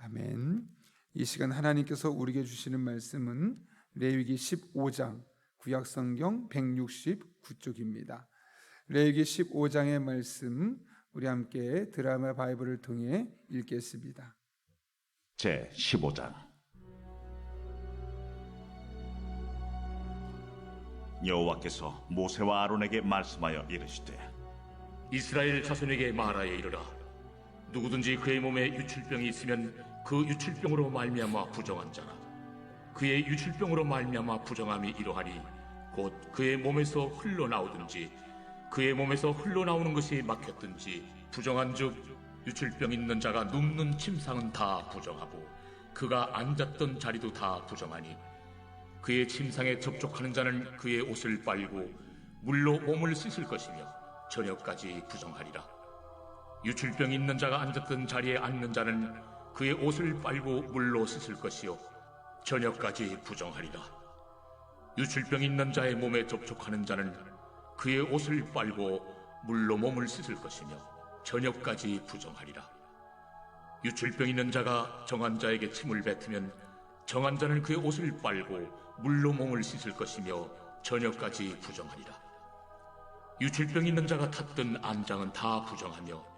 아멘. 이 시간 하나님께서 우리에게 주시는 말씀은 레위기 15장 구약성경 169쪽입니다. 레위기 15장의 말씀 우리 함께 드라마 바이블을 통해 읽겠습니다. 제 15장. 여호와께서 모세와 아론에게 말씀하여 이르시되, 이스라엘 자손에게 말하여 이르라. 누구든지 그의 몸에 유출병이 있으면 그 유출병으로 말미암아 부정한 자라. 그의 유출병으로 말미암아 부정함이 이러하니 곧 그의 몸에서 흘러나오든지 그의 몸에서 흘러나오는 것이 막혔든지 부정한즉 유출병 있는 자가 눕는 침상은 다 부정하고 그가 앉았던 자리도 다 부정하니 그의 침상에 접촉하는 자는 그의 옷을 빨고 물로 몸을 씻을 것이며 저녁까지 부정하리라. 유출병이 있는 자가 앉았던 자리에 앉는 자는 그의 옷을 빨고 물로 씻을 것이요 저녁까지 부정하리라. 유출병이 있는 자의 몸에 접촉하는 자는 그의 옷을 빨고 물로 몸을 씻을 것이며 저녁까지 부정하리라. 유출병 있는 자가 정한 자에게 침을 뱉으면 정한 자는 그의 옷을 빨고 물로 몸을 씻을 것이며 저녁까지 부정하리라. 유출병 있는 자가 탔던 안장은 다 부정하며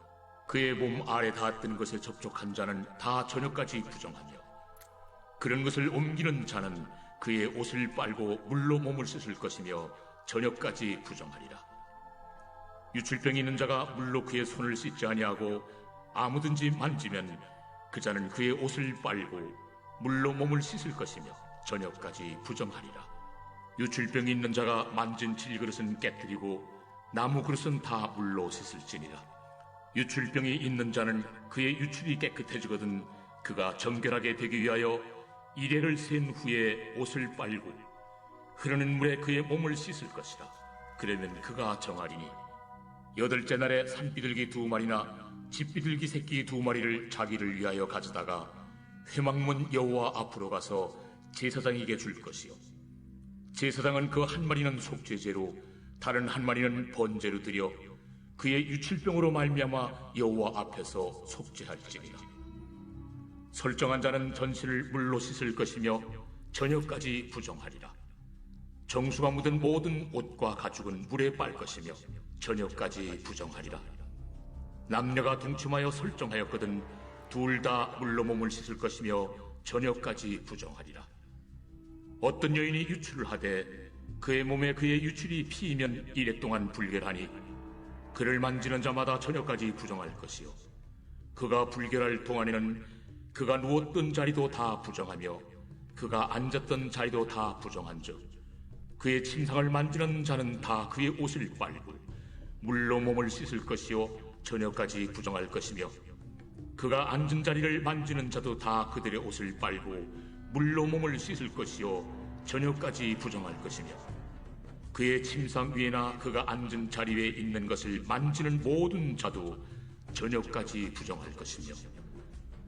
그의 몸 아래 닿았던 것에 접촉한 자는 다 저녁까지 부정하며 그런 것을 옮기는 자는 그의 옷을 빨고 물로 몸을 씻을 것이며 저녁까지 부정하리라. 유출병이 있는 자가 물로 그의 손을 씻지 아니하고 아무든지 만지면 그 자는 그의 옷을 빨고 물로 몸을 씻을 것이며 저녁까지 부정하리라. 유출병이 있는 자가 만진 질그릇은 깨뜨리고 나무 그릇은 다 물로 씻을지니라. 유출병이 있는 자는 그의 유출이 깨끗해지거든 그가 정결하게 되기 위하여 이레를 센 후에 옷을 빨고 흐르는 물에 그의 몸을 씻을 것이라. 그러면 그가 정하리니 여덟째 날에 산비둘기 2마리나 집비둘기 새끼 2마리를 자기를 위하여 가져다가 회막문 여호와 앞으로 가서 제사장에게 줄 것이요 제사장은 그 한 마리는 속죄제로 다른 한 마리는 번제로 드려 그의 유출병으로 말미암아 여호와 앞에서 속죄할지니라. 설정한 자는 전신을 물로 씻을 것이며 저녁까지 부정하리라. 정수가 묻은 모든 옷과 가죽은 물에 빨 것이며 저녁까지 부정하리라. 남녀가 동침하여 설정하였거든 둘 다 물로 몸을 씻을 것이며 저녁까지 부정하리라. 어떤 여인이 유출을 하되 그의 몸에 그의 유출이 피이면 이래 동안 불결하니 그를 만지는 자마다 저녁까지 부정할 것이요 그가 불결할 동안에는 그가 누웠던 자리도 다 부정하며 그가 앉았던 자리도 다 부정한즉 그의 침상을 만지는 자는 다 그의 옷을 빨고 물로 몸을 씻을 것이요 저녁까지 부정할 것이며 그가 앉은 자리를 만지는 자도 다 그들의 옷을 빨고 물로 몸을 씻을 것이요 저녁까지 부정할 것이며 그의 침상 위에나 그가 앉은 자리 위에 있는 것을 만지는 모든 자도 저녁까지 부정할 것이며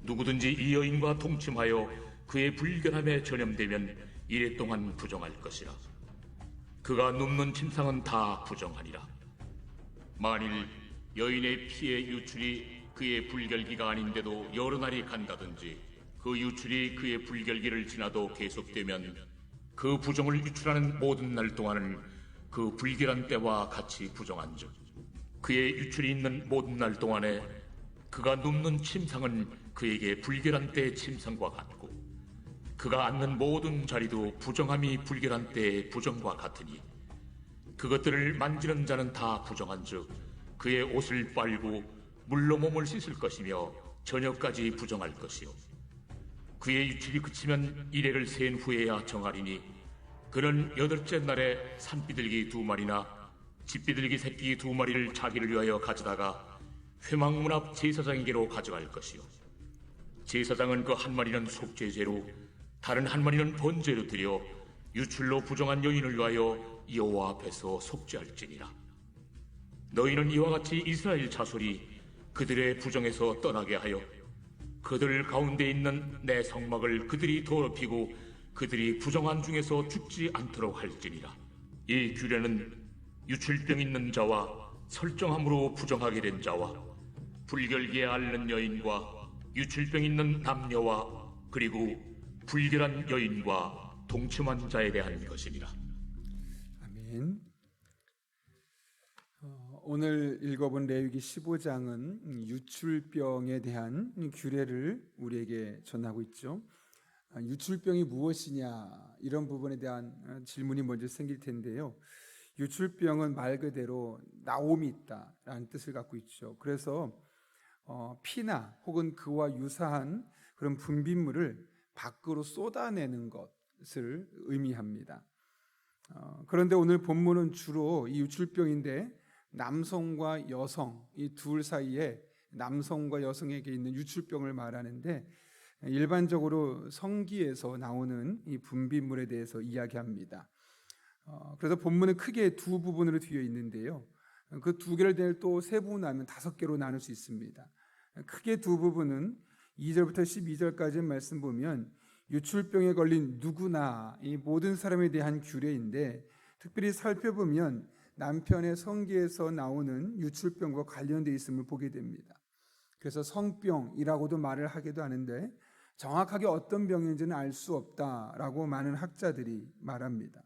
누구든지 이 여인과 동침하여 그의 불결함에 전염되면 이래 동안 부정할 것이라. 그가 눕는 침상은 다 부정하니라. 만일 여인의 피의 유출이 그의 불결기가 아닌데도 여러 날이 간다든지 그 유출이 그의 불결기를 지나도 계속되면 그 부정을 유출하는 모든 날 동안은 그 불결한 때와 같이 부정한즉 그의 유출이 있는 모든 날 동안에 그가 눕는 침상은 그에게 불결한 때의 침상과 같고 그가 앉는 모든 자리도 부정함이 불결한 때의 부정과 같으니 그것들을 만지는 자는 다 부정한즉 그의 옷을 빨고 물로 몸을 씻을 것이며 저녁까지 부정할 것이요 그의 유출이 그치면 이레를 센 후에야 정하리니 그는 여덟째 날에 산비둘기 2마리나 집비둘기 새끼 2마리를 자기를 위하여 가져다가 회막문 앞 제사장에게로 가져갈 것이요 제사장은 그 한 마리는 속죄제로 다른 한 마리는 번제로 드려 유출로 부정한 여인을 위하여 여호와 앞에서 속죄할지니라. 너희는 이와 같이 이스라엘 자손이 그들의 부정에서 떠나게 하여 그들 가운데 있는 내 성막을 그들이 더럽히고 그들이 부정한 중에서 죽지 않도록 할지니라. 이 규례는 유출병 있는 자와 설정함으로 부정하게 된 자와 불결기에 앓는 여인과 유출병 있는 남녀와 그리고 불결한 여인과 동침한 자에 대한 것이니라. 아멘. 오늘 읽어본 레위기 15장은 유출병에 대한 규례를 우리에게 전하고 있죠. 유출병이 무엇이냐 이런 부분에 대한 질문이 먼저 생길 텐데요. 유출병은 말 그대로 나옴이 있다라는 뜻을 갖고 있죠. 그래서 피나 혹은 그와 유사한 그런 분비물을 밖으로 쏟아내는 것을 의미합니다. 그런데 오늘 본문은 주로 이 유출병인데 남성과 여성 이 둘 사이에 남성과 여성에게 있는 유출병을 말하는데 일반적으로 성기에서 나오는 이 분비물에 대해서 이야기합니다. 그래서 본문은 크게 두 부분으로 되어 있는데요. 그 두 개를 또 세분하면 5개로 나눌 수 있습니다. 크게 두 부분은 2절부터 12절까지 말씀 보면 유출병에 걸린 누구나 이 모든 사람에 대한 규례인데 특별히 살펴보면 남편의 성기에서 나오는 유출병과 관련되어 있음을 보게 됩니다. 그래서 성병이라고도 말을 하기도 하는데 정확하게 어떤 병인지는 알 수 없다라고 많은 학자들이 말합니다.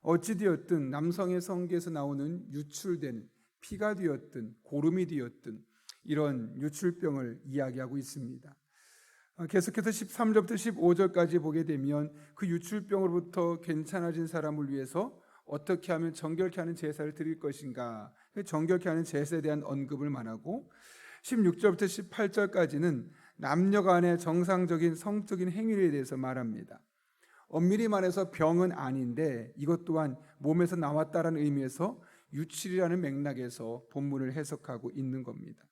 어찌되었든 남성의 성기에서 나오는 유출된 피가 되었든 고름이 되었든 이런 유출병을 이야기하고 있습니다. 계속해서 13절부터 15절까지 보게 되면 그 유출병으로부터 괜찮아진 사람을 위해서 어떻게 하면 정결케 하는 제사를 드릴 것인가, 정결케 하는 제사에 대한 언급을 말하고 16절부터 18절까지는 남녀 간의 정상적인 성적인 행위에 대해서 말합니다. 엄밀히 말해서 병은 아닌데 이것 또한 몸에서 나왔다라는 의미에서 유출이라는 맥락에서 본문을 해석하고 있는 겁니다.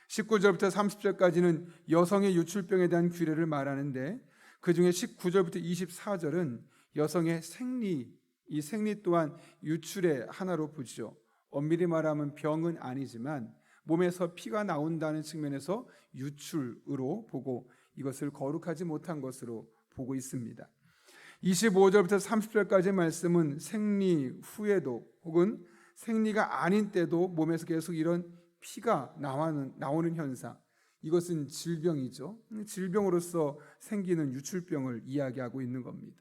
19절부터 30절까지는 여성의 유출병에 대한 규례를 말하는데 그중에 19절부터 24절은 여성의 생리, 이 생리 또한 유출의 하나로 보죠. 엄밀히 말하면 병은 아니지만 몸에서 피가 나온다는 측면에서 유출으로 보고 이것을 거룩하지 못한 것으로 보고 있습니다. 25절부터 30절까지 말씀은 생리 후에도 혹은 생리가 아닌 때도 몸에서 계속 이런 피가 나오는 현상, 이것은 질병이죠. 질병으로서 생기는 유출병을 이야기하고 있는 겁니다.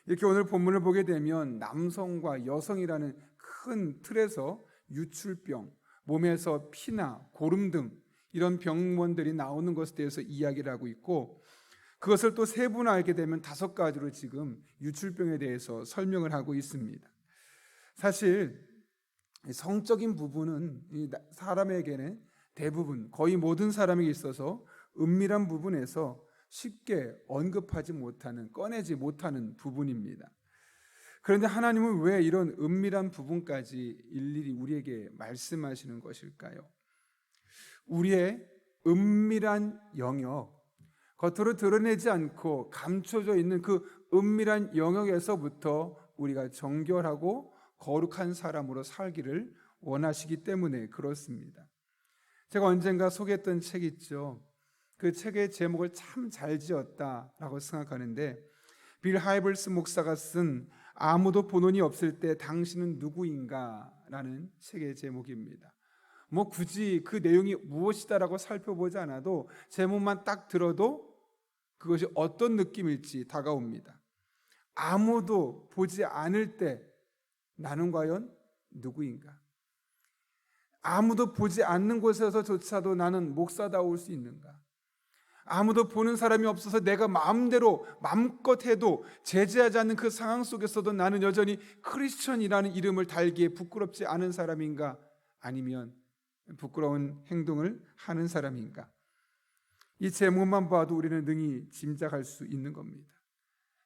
이렇게 오늘 본문을 보게 되면 남성과 여성이라는 큰 틀에서 유출병, 몸에서 피나 고름 등 이런 병원들이 나오는 것에 대해서 이야기를 하고 있고 그것을 또 세분화하게 되면 5가지로 지금 유출병에 대해서 설명을 하고 있습니다. 사실 성적인 부분은 사람에게는 대부분 거의 모든 사람에게 있어서 은밀한 부분에서 쉽게 언급하지 못하는, 꺼내지 못하는 부분입니다. 그런데 하나님은 왜 이런 은밀한 부분까지 일일이 우리에게 말씀하시는 것일까요? 우리의 은밀한 영역, 겉으로 드러내지 않고 감춰져 있는 그 은밀한 영역에서부터 우리가 정결하고 거룩한 사람으로 살기를 원하시기 때문에 그렇습니다. 제가 언젠가 소개했던 책 있죠. 그 책의 제목을 참 잘 지었다라고 생각하는데 빌 하이블스 목사가 쓴 아무도 본원이 없을 때 당신은 누구인가 라는 책의 제목입니다. 굳이 그 내용이 무엇이다라고 살펴보지 않아도 제목만 딱 들어도 그것이 어떤 느낌일지 다가옵니다. 아무도 보지 않을 때 나는 과연 누구인가? 아무도 보지 않는 곳에서조차도 나는 목사다울 수 있는가? 아무도 보는 사람이 없어서 내가 마음껏 해도 제재하지 않는 그 상황 속에서도 나는 여전히 크리스천이라는 이름을 달기에 부끄럽지 않은 사람인가? 아니면 부끄러운 행동을 하는 사람인가? 이 제목만 봐도 우리는 능히 짐작할 수 있는 겁니다.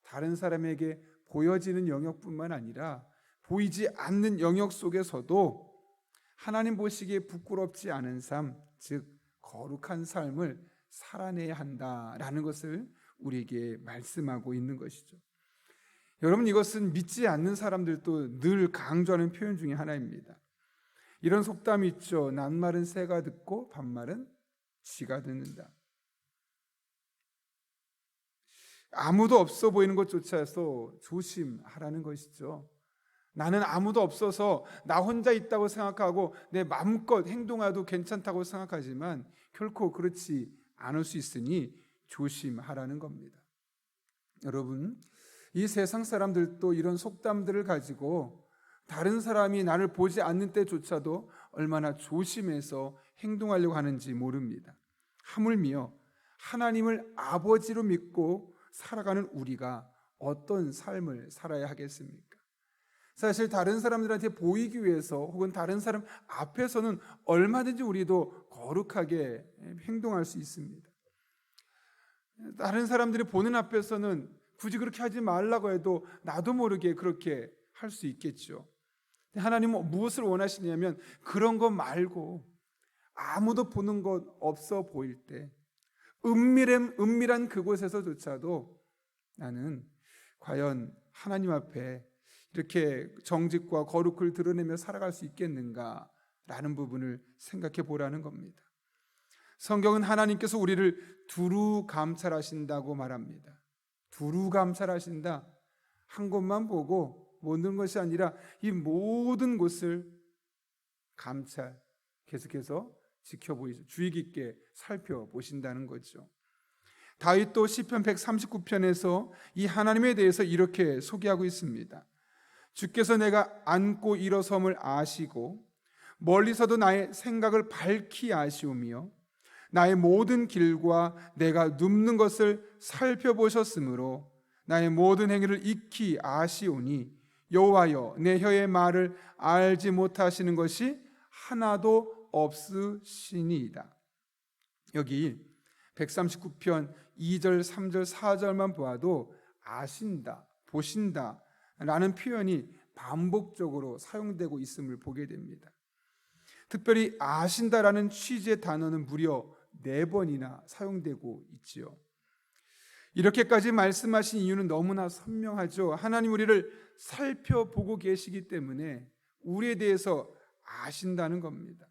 다른 사람에게 보여지는 영역뿐만 아니라 보이지 않는 영역 속에서도 하나님 보시기에 부끄럽지 않은 삶, 즉 거룩한 삶을 살아내야 한다라는 것을 우리에게 말씀하고 있는 것이죠. 여러분, 이것은 믿지 않는 사람들도 늘 강조하는 표현 중에 하나입니다. 이런 속담이 있죠. 낱말은 새가 듣고 반말은 쥐가 듣는다. 아무도 없어 보이는 것조차도 조심하라는 것이죠. 나는 아무도 없어서 나 혼자 있다고 생각하고 내 마음껏 행동해도 괜찮다고 생각하지만 결코 그렇지 않을 수 있으니 조심하라는 겁니다. 여러분, 이 세상 사람들도 이런 속담들을 가지고 다른 사람이 나를 보지 않는 때조차도 얼마나 조심해서 행동하려고 하는지 모릅니다. 하물며 하나님을 아버지로 믿고 살아가는 우리가 어떤 삶을 살아야 하겠습니까? 사실 다른 사람들한테 보이기 위해서 혹은 다른 사람 앞에서는 얼마든지 우리도 거룩하게 행동할 수 있습니다. 다른 사람들이 보는 앞에서는 굳이 그렇게 하지 말라고 해도 나도 모르게 그렇게 할 수 있겠죠. 하나님은 무엇을 원하시냐면 그런 것 말고 아무도 보는 것 없어 보일 때 은밀한 그곳에서조차도 나는 과연 하나님 앞에 이렇게 정직과 거룩을 드러내며 살아갈 수 있겠는가라는 부분을 생각해 보라는 겁니다. 성경은 하나님께서 우리를 두루 감찰하신다고 말합니다. 두루 감찰하신다. 한 곳만 보고 모든 것이 아니라 이 모든 곳을 감찰, 계속해서 지켜보이죠. 주의 깊게 살펴보신다는 거죠. 다윗도 시편 139편에서 이 하나님에 대해서 이렇게 소개하고 있습니다. 주께서 내가 앉고 일어섬을 아시고 멀리서도 나의 생각을 밝히 아시오며 나의 모든 길과 내가 눕는 것을 살펴보셨으므로 나의 모든 행위를 익히 아시오니 여호와여 내 혀의 말을 알지 못하시는 것이 하나도 없으시니이다. 여기 139편 2절, 3절, 4절만 보아도 아신다, 보신다 라는 표현이 반복적으로 사용되고 있음을 보게 됩니다. 특별히 아신다라는 취지의 단어는 무려 4번이나 사용되고 있지요. 이렇게까지 말씀하신 이유는 너무나 선명하죠. 하나님 우리를 살펴보고 계시기 때문에 우리에 대해서 아신다는 겁니다.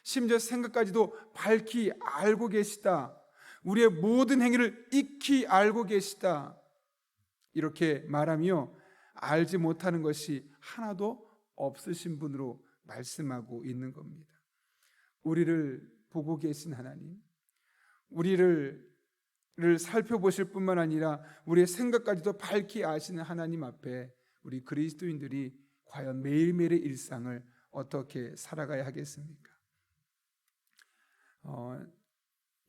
심지어 생각까지도 밝히 알고 계시다. 우리의 모든 행위를 익히 알고 계시다. 이렇게 말하며 알지 못하는 것이 하나도 없으신 분으로 말씀하고 있는 겁니다. 우리를 보고 계신 하나님, 우리를 살펴보실 뿐만 아니라 우리의 생각까지도 밝히 아시는 하나님 앞에 우리 그리스도인들이 과연 매일매일의 일상을 어떻게 살아가야 하겠습니까?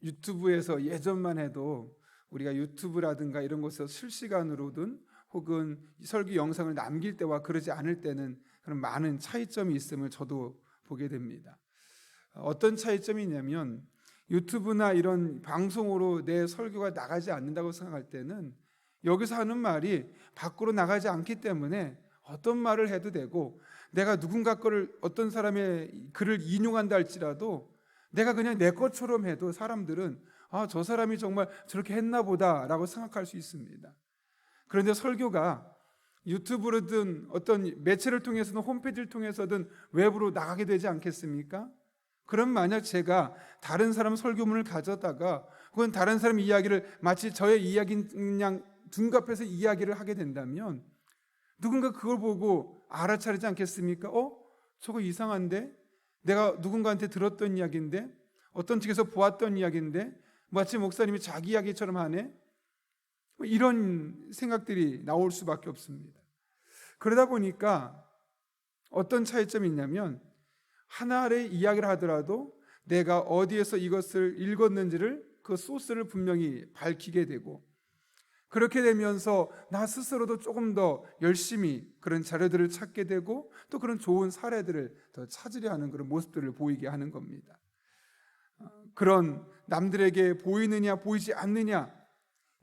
유튜브에서 예전만 해도 우리가 유튜브라든가 이런 곳에서 실시간으로든 혹은 설교 영상을 남길 때와 그러지 않을 때는 그런 많은 차이점이 있음을 저도 보게 됩니다. 어떤 차이점이 있냐면 유튜브나 이런 방송으로 내 설교가 나가지 않는다고 생각할 때는 여기서 하는 말이 밖으로 나가지 않기 때문에 어떤 말을 해도 되고 내가 누군가 거를 어떤 사람의 글을 인용한다 할지라도 내가 그냥 내 것처럼 해도 사람들은 저 사람이 정말 저렇게 했나 보다라고 생각할 수 있습니다. 그런데 설교가 유튜브로든 어떤 매체를 통해서든 홈페이지를 통해서든 외부로 나가게 되지 않겠습니까? 그럼 만약 제가 다른 사람 설교문을 가져다가 혹은 다른 사람 이야기를 마치 저의 이야기인 그냥 둔갑해서 이야기를 하게 된다면 누군가 그걸 보고 알아차리지 않겠습니까? 저거 이상한데? 내가 누군가한테 들었던 이야기인데? 어떤 측에서 보았던 이야기인데? 마치 목사님이 자기 이야기처럼 하네? 이런 생각들이 나올 수밖에 없습니다. 그러다 보니까 어떤 차이점이 있냐면 하나의 이야기를 하더라도 내가 어디에서 이것을 읽었는지를 그 소스를 분명히 밝히게 되고 그렇게 되면서 나 스스로도 조금 더 열심히 그런 자료들을 찾게 되고 또 그런 좋은 사례들을 더 찾으려 하는 그런 모습들을 보이게 하는 겁니다. 그런 남들에게 보이느냐 보이지 않느냐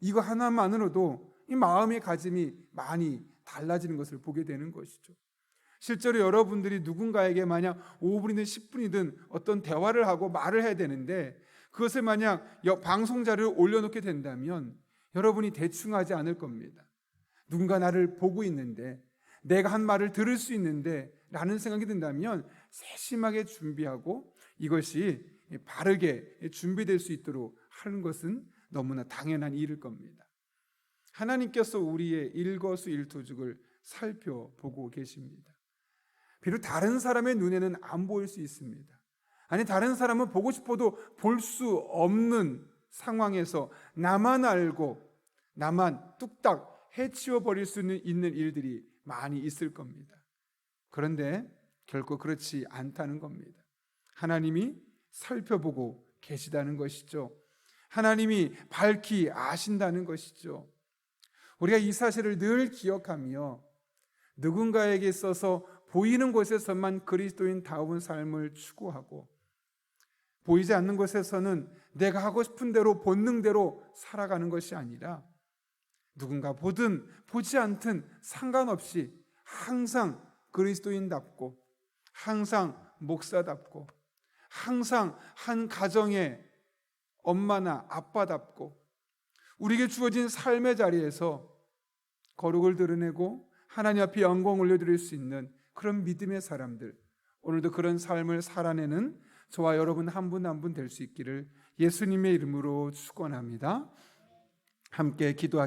이거 하나만으로도 이 마음의 가짐이 많이 달라지는 것을 보게 되는 것이죠. 실제로 여러분들이 누군가에게 만약 5분이든 10분이든 어떤 대화를 하고 말을 해야 되는데 그것을 만약 방송 자료를 올려놓게 된다면 여러분이 대충 하지 않을 겁니다. 누군가 나를 보고 있는데 내가 한 말을 들을 수 있는데 라는 생각이 든다면 세심하게 준비하고 이것이 바르게 준비될 수 있도록 하는 것은 너무나 당연한 일일 겁니다. 하나님께서 우리의 일거수일투족을 살펴보고 계십니다. 비록 다른 사람의 눈에는 안 보일 수 있습니다. 아니 다른 사람은 보고 싶어도 볼 수 없는 상황에서 나만 알고 나만 뚝딱 해치워 버릴 수 있는 일들이 많이 있을 겁니다. 그런데 결코 그렇지 않다는 겁니다. 하나님이 살펴보고 계시다는 것이죠. 하나님이 밝히 아신다는 것이죠. 우리가 이 사실을 늘 기억하며 누군가에게 있어서 보이는 곳에서만 그리스도인다운 삶을 추구하고 보이지 않는 곳에서는 내가 하고 싶은 대로 본능대로 살아가는 것이 아니라 누군가 보든 보지 않든 상관없이 항상 그리스도인답고 항상 목사답고 항상 한 가정의 엄마나 아빠답고 우리에게 주어진 삶의 자리에서 거룩을 드러내고 하나님 앞에 영광 올려드릴 수 있는 그런 믿음의 사람들, 오늘도 그런 삶을 살아내는 저와 여러분 한 분 한 분 될 수 있기를 예수님의 이름으로 축원합니다. 함께 기도하겠습니다.